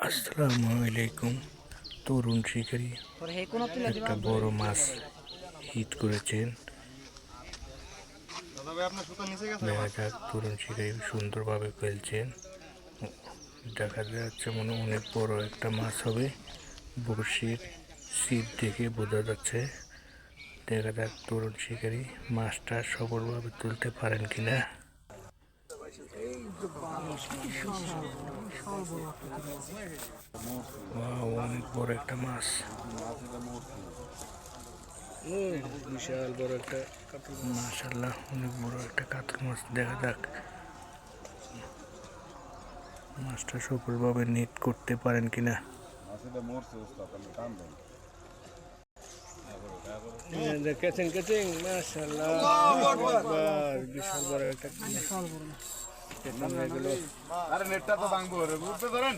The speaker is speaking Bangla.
আসসালামু আলাইকুম। তরুণ শিকারী একটা বড় মাছ হিট করেছেন। দেখা যাক তরুণ শিকারী সুন্দরভাবে ফেলছেন। দেখা যাচ্ছে মনে অনেক বড় একটা মাছ হবে। বড়শির ছিপ দেখে বোঝা যাচ্ছে। দেখা যাক তরুণ শিকারী মাছটা সফলভাবে তুলতে পারেন কিনা। অনেক বড় একটা মাছ, বিশাল বড় একটা মাশাআল্লাহ, অনেক বড় একটা কাতল মাছ। দেখা যাক মাছটা সফলভাবে নেট করতে পারেন কিনা। বিশাল বড় একটা আরে নেটটা তো ভাঙবো রে, উঠতে ধরেন।